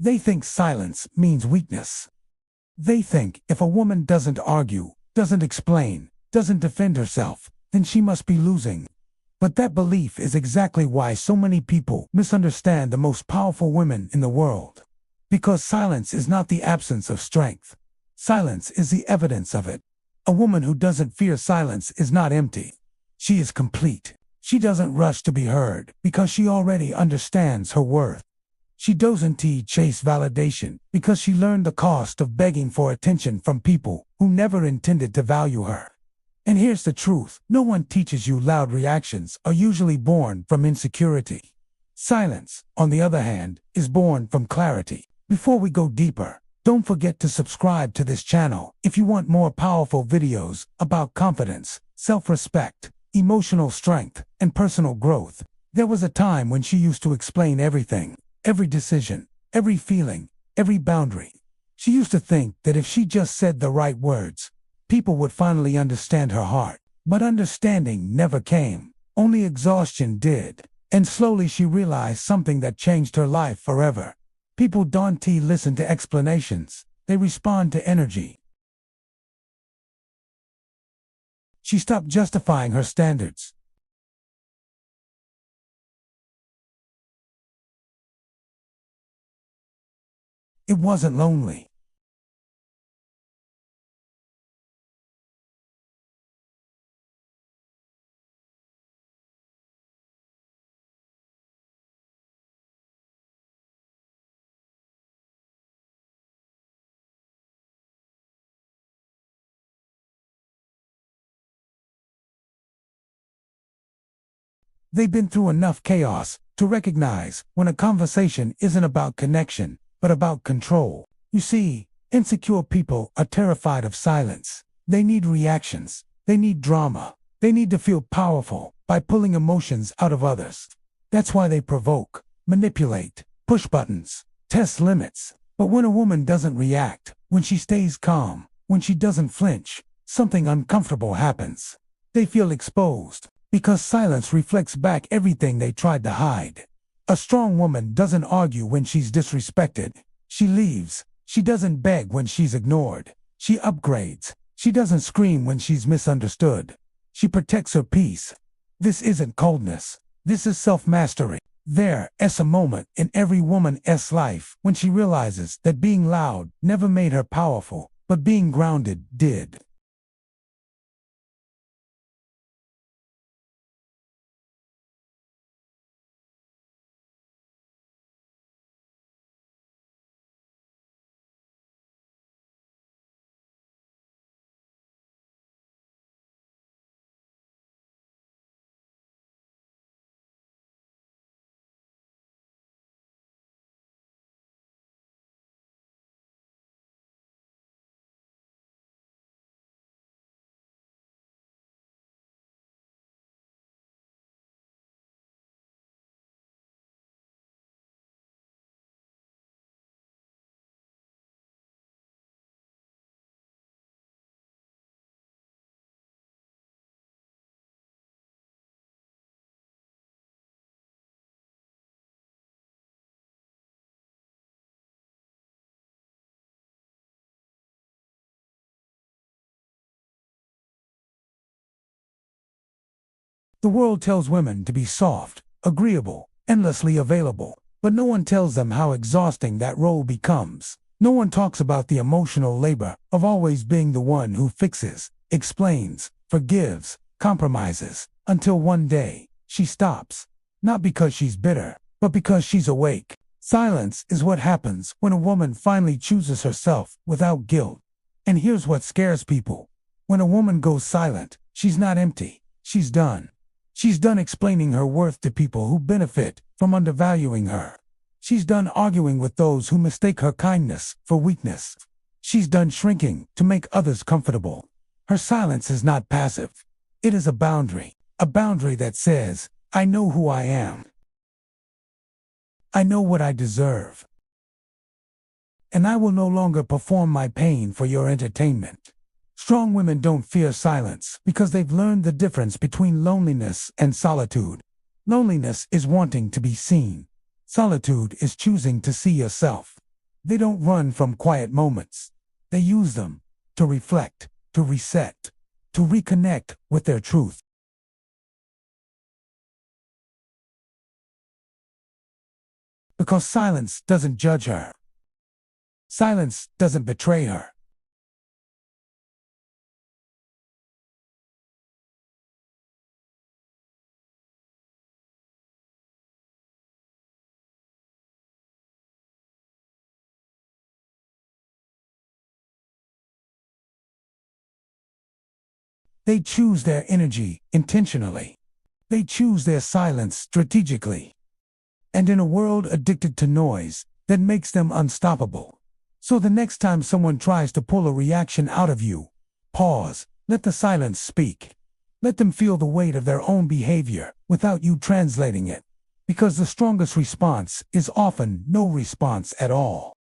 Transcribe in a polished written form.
They think silence means weakness. They think if a woman doesn't argue, doesn't explain, doesn't defend herself, then she must be losing. But that belief is exactly why so many people misunderstand the most powerful women in the world. Because silence is not the absence of strength. Silence is the evidence of it. A woman who doesn't fear silence is not empty. She is complete. She doesn't rush to be heard because she already understands her worth. She doesn't chase validation because she learned the cost of begging for attention from people who never intended to value her. And here's the truth: no one teaches you loud reactions are usually born from insecurity. Silence, on the other hand, is born from clarity. Before we go deeper, don't forget to subscribe to this channel if you want more powerful videos about confidence, self-respect, emotional strength, and personal growth. There was a time when she used to explain everything, every decision, every feeling, every boundary. She used to think that if she just said the right words, people would finally understand her heart. But understanding never came. Only exhaustion did. And slowly she realized something that changed her life forever. People don't listen to explanations. They respond to energy. She stopped justifying her standards. It wasn't lonely. They've been through enough chaos to recognize when a conversation isn't about connection, but about control. You see, insecure people are terrified of silence. They need reactions. They need drama. They need to feel powerful by pulling emotions out of others. That's why they provoke, manipulate, push buttons, test limits. But when a woman doesn't react, when she stays calm, when she doesn't flinch, something uncomfortable happens. They feel exposed. Because silence reflects back everything they tried to hide. A strong woman doesn't argue when she's disrespected. She leaves. She doesn't beg when she's ignored. She upgrades. She doesn't scream when she's misunderstood. She protects her peace. This isn't coldness. This is self-mastery. There's a moment in every woman's life when she realizes that being loud never made her powerful, but being grounded did. The world tells women to be soft, agreeable, endlessly available, but no one tells them how exhausting that role becomes. No one talks about the emotional labor of always being the one who fixes, explains, forgives, compromises, until one day, she stops. Not because she's bitter, but because she's awake. Silence is what happens when a woman finally chooses herself without guilt. And here's what scares people. When a woman goes silent, she's not empty. She's done. She's done explaining her worth to people who benefit from undervaluing her. She's done arguing with those who mistake her kindness for weakness. She's done shrinking to make others comfortable. Her silence is not passive. It is a boundary that says, I know who I am. I know what I deserve. And I will no longer perform my pain for your entertainment. Strong women don't fear silence because they've learned the difference between loneliness and solitude. Loneliness is wanting to be seen. Solitude is choosing to see yourself. They don't run from quiet moments. They use them to reflect, to reset, to reconnect with their truth. Because silence doesn't judge her. Silence doesn't betray her. They choose their energy intentionally. They choose their silence strategically. And in a world addicted to noise that makes them unstoppable. So the next time someone tries to pull a reaction out of you, pause, let the silence speak. Let them feel the weight of their own behavior without you translating it. Because the strongest response is often no response at all.